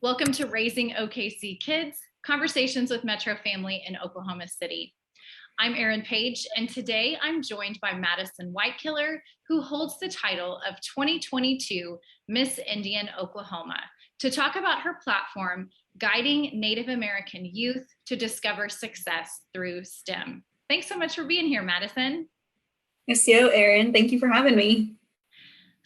Welcome to Raising OKC Kids, Conversations with Metro Family in Oklahoma City. I'm Erin Page, and today I'm joined by Madison Whitekiller, who holds the title of 2022 Miss Indian Oklahoma, to talk about her platform, Guiding Native American Youth to Discover Success Through STEM. Thanks so much for being here, Madison. Yes, Erin. Thank you for having me.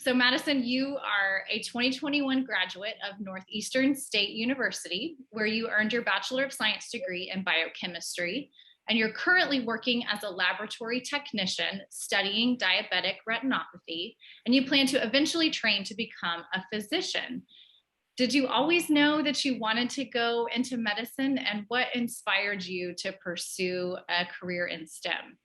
So Madison, you are a 2021 graduate of Northeastern State University, where you earned your Bachelor of Science degree in biochemistry, and you're currently working as a laboratory technician studying diabetic retinopathy, and you plan to eventually train to become a physician. Did you always know that you wanted to go into medicine, and what inspired you to pursue a career in STEM?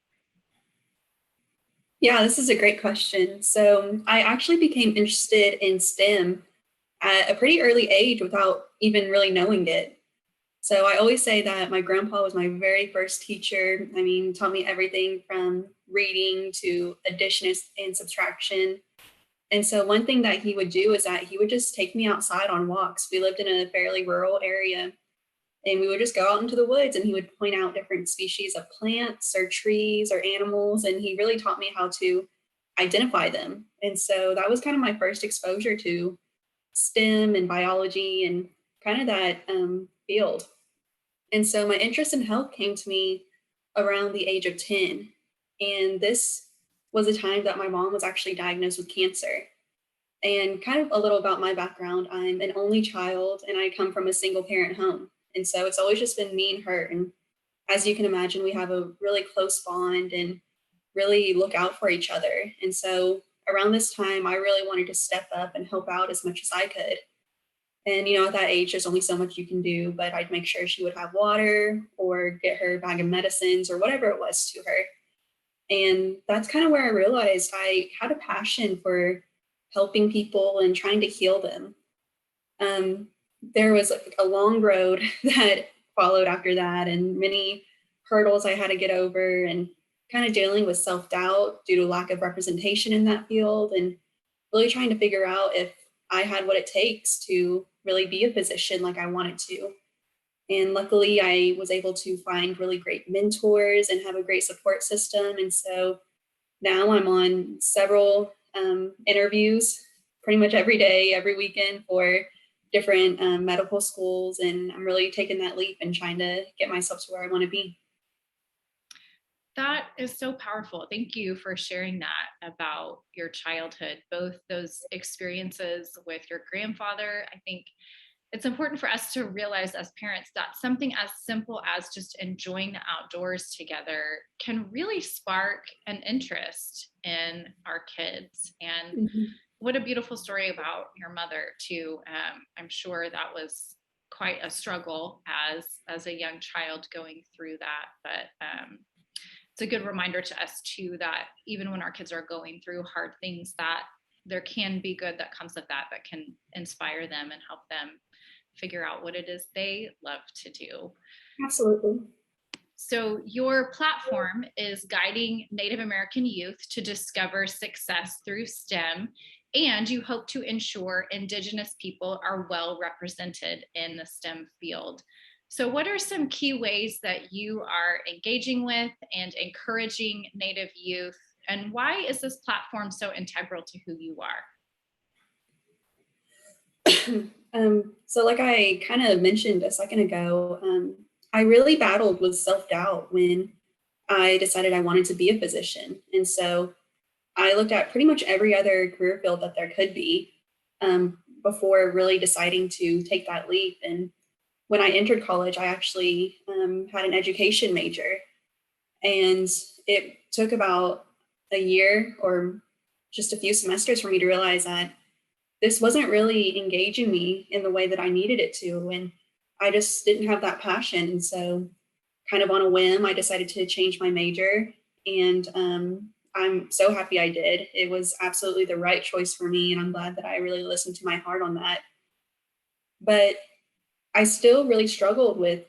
Yeah, this is a great question. So I actually became interested in STEM at a pretty early age without even really knowing it. So I always say that my grandpa was my very first teacher. I mean, taught me everything from reading to addition and subtraction. And so one thing that he would do is that he would just take me outside on walks. We lived in a fairly rural area, and we would just go out into the woods and he would point out different species of plants or trees or animals. And he really taught me how to identify them. And so that was kind of my first exposure to STEM and biology and kind of that field. And so my interest in health came to me around the age of 10. And this was a time that my mom was actually diagnosed with cancer. And kind of a little about my background, I'm an only child and I come from a single parent home. And so it's always just been me and her. And as you can imagine, we have a really close bond and really look out for each other. And so around this time, I really wanted to step up and help out as much as I could. And, at that age, there's only so much you can do, but I'd make sure she would have water or get her bag of medicines or whatever it was to her. And that's kind of where I realized I had a passion for helping people and trying to heal them. There was a long road that followed after that and many hurdles I had to get over and kind of dealing with self-doubt due to lack of representation in that field and really trying to figure out if I had what it takes to really be a physician like I wanted to. And luckily I was able to find really great mentors and have a great support system. And so now I'm on several interviews pretty much every day, every weekend for different medical schools, and I'm really taking that leap and trying to get myself to where I want to be. That is so powerful. Thank you for sharing that about your childhood, both those experiences with your grandfather. I think it's important for us to realize as parents that something as simple as just enjoying the outdoors together can really spark an interest in our kids. And what a beautiful story about your mother too. I'm sure that was quite a struggle as a young child going through that, but it's a good reminder to us too that even when our kids are going through hard things, that there can be good that comes of that can inspire them and help them figure out what it is they love to do. Absolutely. So your platform is guiding Native American youth to discover success through STEM, and you hope to ensure Indigenous people are well represented in the STEM field. So what are some key ways that you are engaging with and encouraging Native youth, and why is this platform so integral to who you are? So like I kind of mentioned a second ago, I really battled with self-doubt when I decided I wanted to be a physician. And so I looked at pretty much every other career field that there could be before really deciding to take that leap. And when I entered college, I actually had an education major. And it took about a year or just a few semesters for me to realize that this wasn't really engaging me in the way that I needed it to. And I just didn't have that passion. And so kind of on a whim, I decided to change my major. And I'm so happy I did. It was absolutely the right choice for me. And I'm glad that I really listened to my heart on that. But I still really struggled with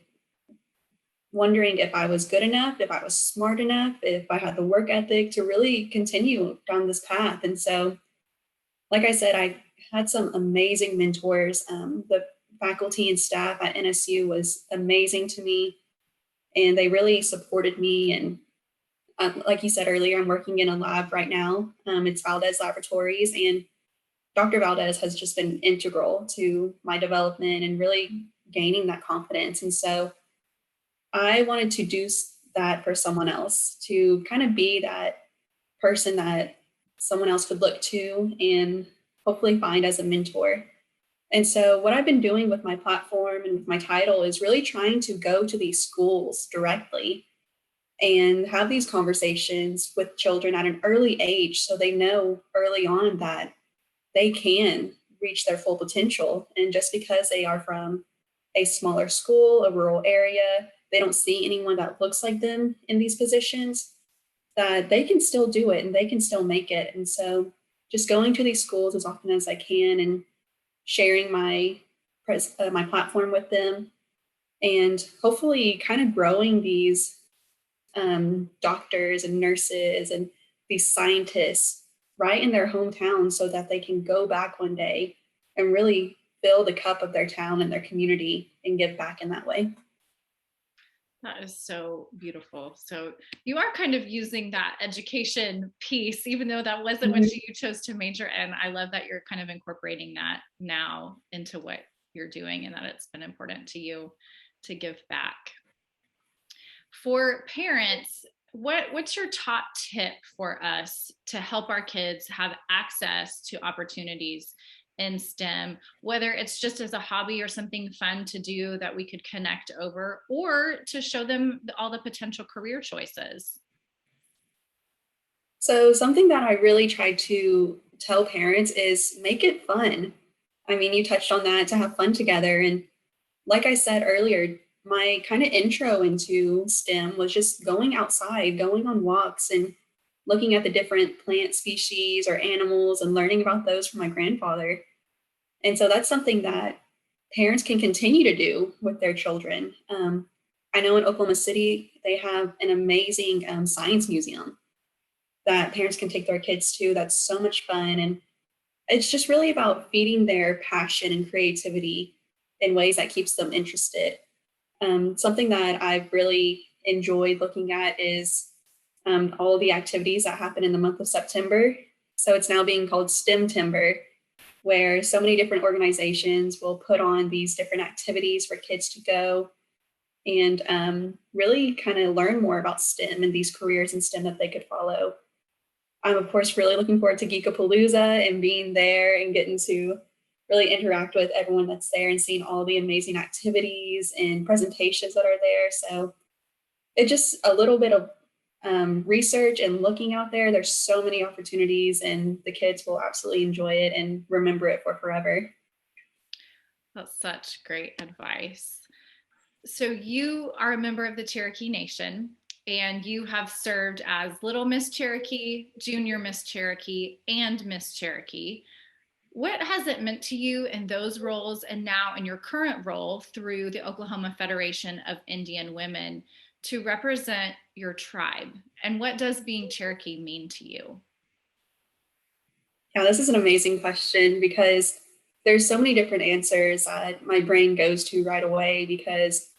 wondering if I was good enough, if I was smart enough, if I had the work ethic to really continue down this path. And so, like I said, I had some amazing mentors. The faculty and staff at NSU was amazing to me, and they really supported me. And like you said earlier, I'm working in a lab right now. It's Valdez Laboratories, and Dr. Valdez has just been integral to my development and really gaining that confidence. And so I wanted to do that for someone else, to kind of be that person that someone else could look to and hopefully find as a mentor. And so what I've been doing with my platform and with my title is really trying to go to these schools directly and have these conversations with children at an early age, so they know early on that they can reach their full potential. And just because they are from a smaller school, a rural area, they don't see anyone that looks like them in these positions, that they can still do it and they can still make it. And so just going to these schools as often as I can and sharing my my platform with them, and hopefully kind of growing these doctors and nurses and these scientists right in their hometown, so that they can go back one day and really fill the cup of their town and their community and give back in that way. That is so beautiful. So you are kind of using that education piece, even though that wasn't what you chose to major in. I love that you're kind of incorporating that now into what you're doing, and that it's been important to you to give back. For parents, what's your top tip for us to help our kids have access to opportunities in STEM, whether it's just as a hobby or something fun to do that we could connect over, or to show them all the potential career choices? So something that I really try to tell parents is make it fun. I mean, you touched on that, to have fun together. And like I said earlier, my kind of intro into STEM was just going outside, going on walks and looking at the different plant species or animals and learning about those from my grandfather. And so that's something that parents can continue to do with their children. I know in Oklahoma City, they have an amazing science museum that parents can take their kids to. That's so much fun. And it's just really about feeding their passion and creativity in ways that keeps them interested. Something that I've really enjoyed looking at is all the activities that happen in the month of September. So it's now being called STEM Timber, where so many different organizations will put on these different activities for kids to go and really kind of learn more about STEM and these careers in STEM that they could follow. I'm, of course, really looking forward to Geekapalooza and being there and getting to really interact with everyone that's there and seeing all the amazing activities and presentations that are there. So it's just a little bit of research and looking out there. There's so many opportunities, and the kids will absolutely enjoy it and remember it for forever. That's such great advice. So you are a member of the Cherokee Nation, and you have served as Little Miss Cherokee, Junior Miss Cherokee, and Miss Cherokee. What has it meant to you in those roles, and now in your current role through the Oklahoma Federation of Indian Women, to represent your tribe? And what does being Cherokee mean to you? Yeah, this is an amazing question, because there's so many different answers that my brain goes to right away, because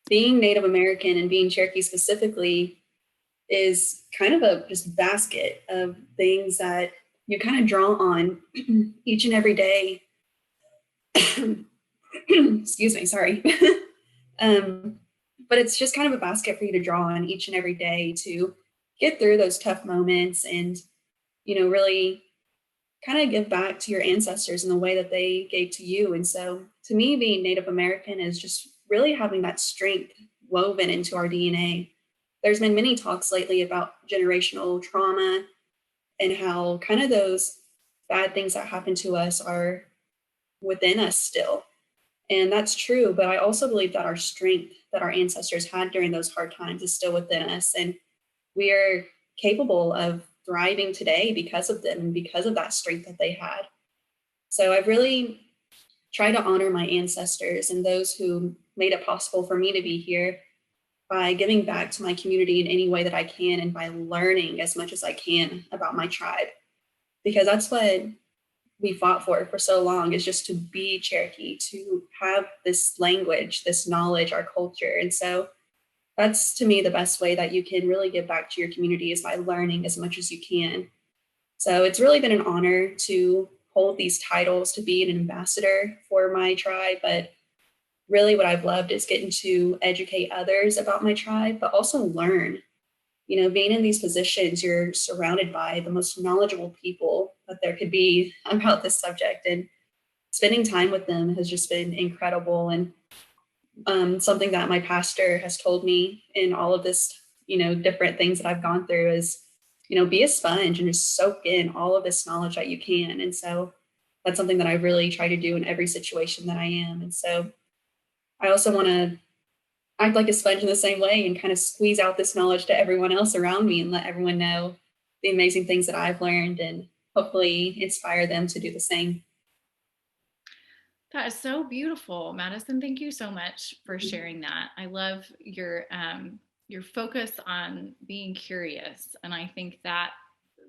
being Native American and being Cherokee specifically is kind of a just basket of things that you kind of draw on each and every day. Excuse me, sorry. But it's just kind of a basket for you to draw on each and every day to get through those tough moments and, really kind of give back to your ancestors in the way that they gave to you. And so to me, being Native American is just really having that strength woven into our DNA. There's been many talks lately about generational trauma and how kind of those bad things that happen to us are within us still. And that's true, but I also believe that our strength that our ancestors had during those hard times is still within us. And we are capable of thriving today because of them and because of that strength that they had. So I've really tried to honor my ancestors and those who made it possible for me to be here by giving back to my community in any way that I can, and by learning as much as I can about my tribe, because that's what we fought for so long, is just to be Cherokee, to have this language, this knowledge, our culture. And so that's, to me, the best way that you can really give back to your community is by learning as much as you can. So it's really been an honor to hold these titles, to be an ambassador for my tribe. But really, what I've loved is getting to educate others about my tribe, but also learn. You know, being in these positions, you're surrounded by the most knowledgeable people that there could be about this subject. And spending time with them has just been incredible. And something that my pastor has told me in all of this, different things that I've gone through is, be a sponge and just soak in all of this knowledge that you can. And so that's something that I really try to do in every situation that I am. And so I also want to act like a sponge in the same way and kind of squeeze out this knowledge to everyone else around me and let everyone know the amazing things that I've learned and hopefully inspire them to do the same. That is so beautiful, Madison. Thank you so much for sharing that. I love your focus on being curious, and I think that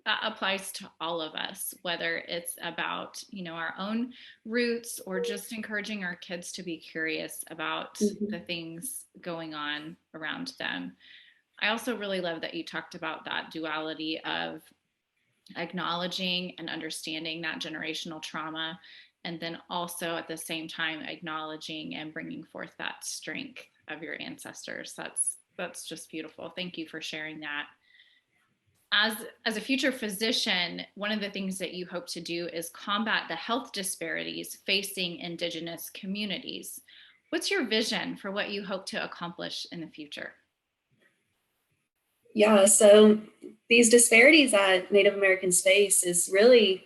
that applies to all of us, whether it's about our own roots or just encouraging our kids to be curious about Mm-hmm. the things going on around them. I also really love that you talked about that duality of acknowledging and understanding that generational trauma, and then also at the same time acknowledging and bringing forth that strength of your ancestors. That's just beautiful. Thank you for sharing that. As a future physician, one of the things that you hope to do is combat the health disparities facing Indigenous communities. What's your vision for what you hope to accomplish in the future? Yeah, so these disparities that Native Americans face is really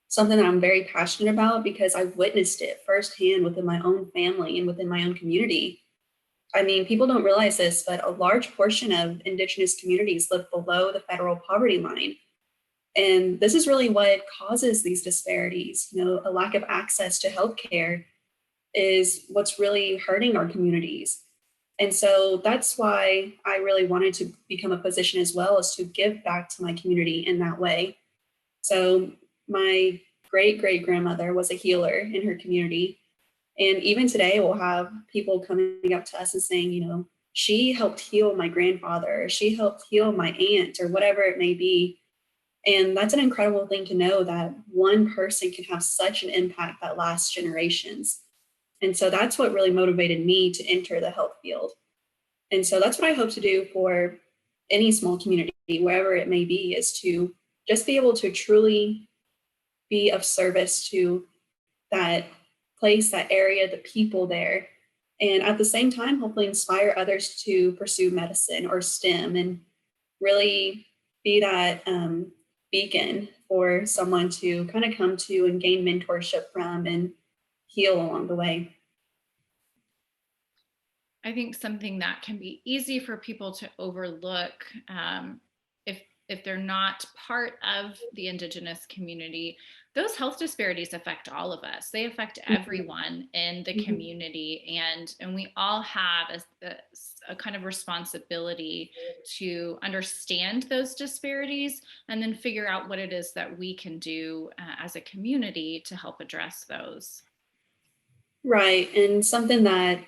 something that I'm very passionate about because I've witnessed it firsthand within my own family and within my own community. I mean, people don't realize this, but a large portion of Indigenous communities live below the federal poverty line. And this is really what causes these disparities. A lack of access to healthcare is what's really hurting our communities. And so that's why I really wanted to become a physician as well, as to give back to my community in that way. So my great great grandmother was a healer in her community. And even today, we'll have people coming up to us and saying, she helped heal my grandfather, or she helped heal my aunt, or whatever it may be. And that's an incredible thing to know that one person can have such an impact that lasts generations. And so that's what really motivated me to enter the health field. And so that's what I hope to do for any small community, wherever it may be, is to just be able to truly be of service to that place, that area, the people there. And at the same time, hopefully inspire others to pursue medicine or STEM and really be that beacon for someone to kind of come to and gain mentorship from and heal along the way. I think something that can be easy for people to overlook, if they're not part of the Indigenous community, those health disparities affect all of us. They affect everyone in the community, and we all have a kind of responsibility to understand those disparities and then figure out what it is that we can do as a community to help address those. Right. And something that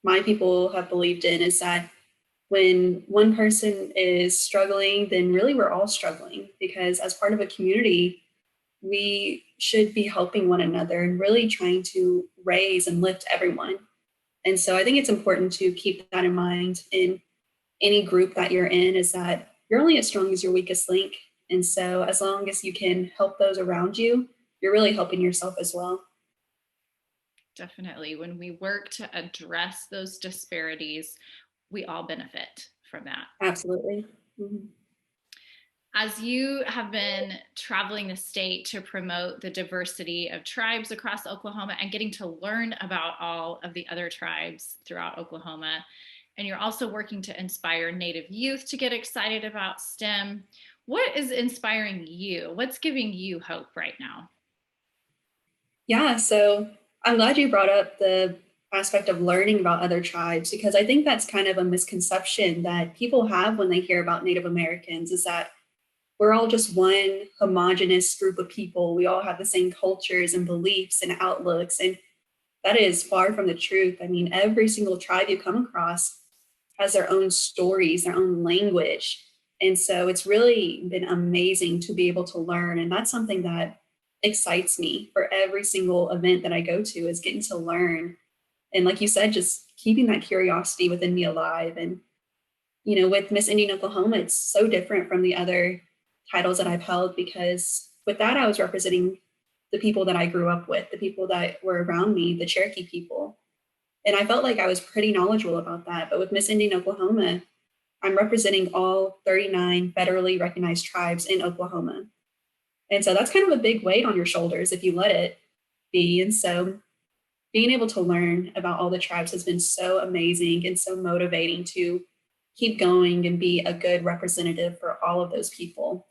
my people have believed in is that when one person is struggling, then really we're all struggling, because as part of a community, we should be helping one another and really trying to raise and lift everyone. And so I think it's important to keep that in mind in any group that you're in, is that you're only as strong as your weakest link. And so as long as you can help those around you, you're really helping yourself as well. Definitely. When we work to address those disparities, we all benefit from that. Absolutely. Mm-hmm. As you have been traveling the state to promote the diversity of tribes across Oklahoma and getting to learn about all of the other tribes throughout Oklahoma, and you're also working to inspire Native youth to get excited about STEM, what is inspiring you? What's giving you hope right now? Yeah, so I'm glad you brought up the aspect of learning about other tribes, because I think that's kind of a misconception that people have when they hear about Native Americans, is that we're all just one homogenous group of people. We all have the same cultures and beliefs and outlooks. And that is far from the truth. I mean, every single tribe you come across has their own stories, their own language. And so it's really been amazing to be able to learn. And that's something that excites me for every single event that I go to, is getting to learn. And like you said, just keeping that curiosity within me alive. And, you know, with Miss Indian Oklahoma, it's so different from the other titles that I've held, because with that, I was representing the people that I grew up with, the people that were around me, the Cherokee people. And I felt like I was pretty knowledgeable about that. But with Miss Indian Oklahoma, I'm representing all 39 federally recognized tribes in Oklahoma. And so that's kind of a big weight on your shoulders if you let it be. And so being able to learn about all the tribes has been so amazing and so motivating to keep going and be a good representative for all of those people.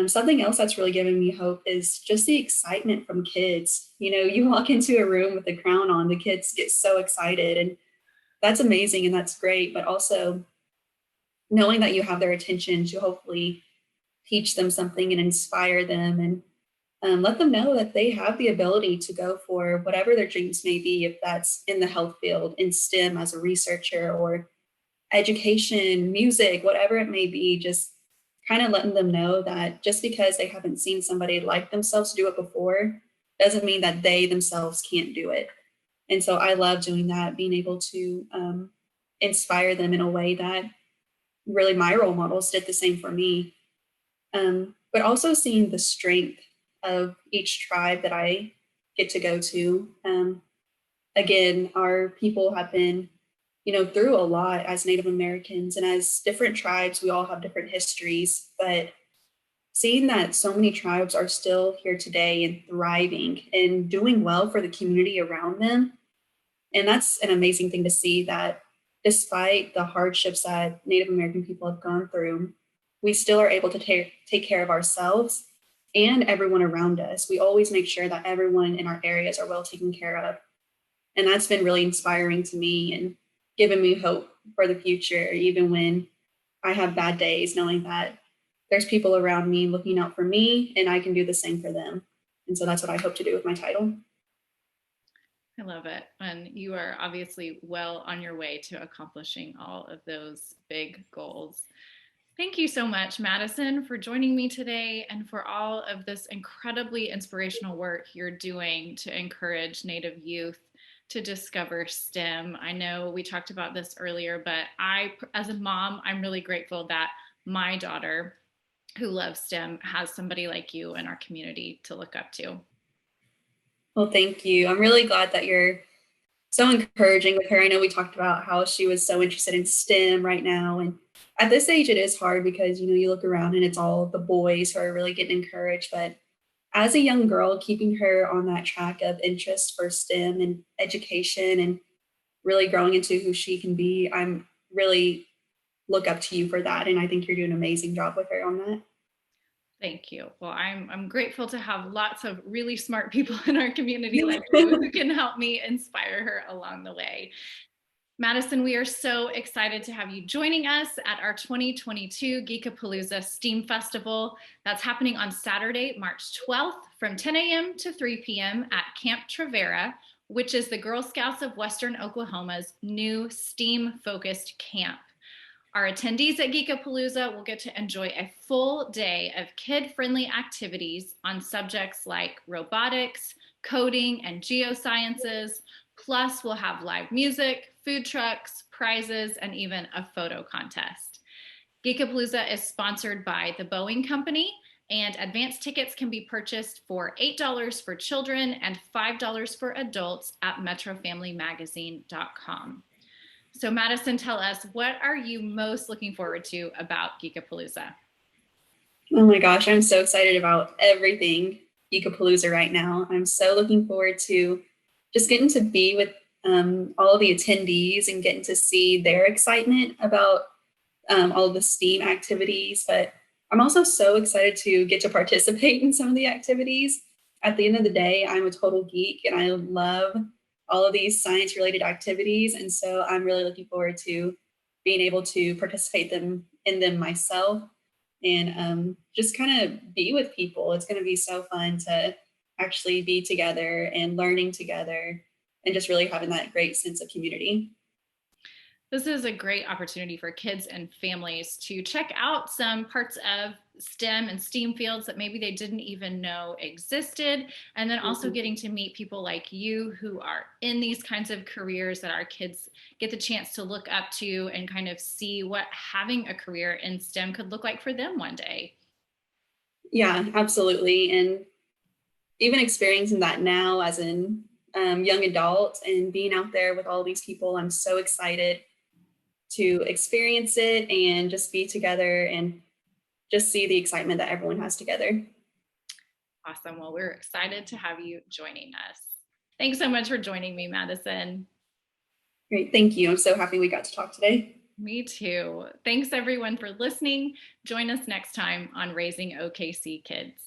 Something else that's really given me hope is just the excitement from kids. You know, you walk into a room with a crown on, the kids get so excited, and that's amazing and that's great. But also knowing that you have their attention to hopefully teach them something and inspire them, and let them know that they have the ability to go for whatever their dreams may be, if that's in the health field, in STEM as a researcher, or education, music, whatever it may be. Just kind of letting them know that just because they haven't seen somebody like themselves do it before doesn't mean that they themselves can't do it. And so I love doing that, being able to inspire them in a way that really my role models did the same for me. But also seeing the strength of each tribe that I get to go to. Again, our people have been, you know, through a lot as Native Americans, and as different tribes, we all have different histories. But seeing that so many tribes are still here today and thriving and doing well for the community around them, and that's an amazing thing to see, that despite the hardships that Native American people have gone through, we still are able to take care of ourselves and everyone around us. We always make sure that everyone in our areas are well taken care of. And that's been really inspiring to me and given me hope for the future, even when I have bad days, knowing that there's people around me looking out for me and I can do the same for them. And so that's what I hope to do with my title. I love it. And you are obviously well on your way to accomplishing all of those big goals. Thank you so much, Madison, for joining me today and for all of this incredibly inspirational work you're doing to encourage Native youth to discover STEM. I know we talked about this earlier, but as a mom, I'm really grateful that my daughter, who loves STEM, has somebody like you in our community to look up to. Well, thank you. I'm really glad that you're so encouraging with her. I know we talked about how she was so interested in STEM right now. And at this age, it is hard because, you know, you look around and it's all the boys who are really getting encouraged. But as a young girl, keeping her on that track of interest for STEM and education and really growing into who she can be, I'm really look up to you for that. And I think you're doing an amazing job with her on that. Thank you. Well, I'm grateful to have lots of really smart people in our community like you who can help me inspire her along the way. Madison, we are so excited to have you joining us at our 2022 Geekapalooza STEAM Festival. That's happening on Saturday, March 12th from 10 a.m. to 3 p.m. at Camp Trevera, which is the Girl Scouts of Western Oklahoma's new STEAM-focused camp. Our attendees at Geekapalooza will get to enjoy a full day of kid-friendly activities on subjects like robotics, coding, and geosciences. Plus, we'll have live music, food trucks, prizes, and even a photo contest. Geekapalooza is sponsored by the Boeing Company, and advance tickets can be purchased for $8 for children and $5 for adults at metrofamilymagazine.com. So Madison, tell us, what are you most looking forward to about Geekapalooza? Oh my gosh, I'm so excited about everything Geekapalooza right now. I'm so looking forward to just getting to be with all of the attendees and getting to see their excitement about all of the STEAM activities. But I'm also so excited to get to participate in some of the activities. At the end of the day, I'm a total geek and I love all of these science related activities. And so I'm really looking forward to being able to participate in them myself. and just kind of be with people. It's going to be so fun to actually be together and learning together and just really having that great sense of community. This is a great opportunity for kids and families to check out some parts of STEM and STEAM fields that maybe they didn't even know existed. And then also Mhm. getting to meet people like you who are in these kinds of careers that our kids get the chance to look up to and kind of see what having a career in STEM could look like for them one day. Yeah, absolutely. And even experiencing that now as an young adult and being out there with all these people, I'm so excited to experience it and just be together and just see the excitement that everyone has together. Awesome. Well, we're excited to have you joining us. Thanks so much for joining me, Madison. Great. Thank you. I'm so happy we got to talk today. Me too. Thanks everyone for listening. Join us next time on Raising OKC Kids.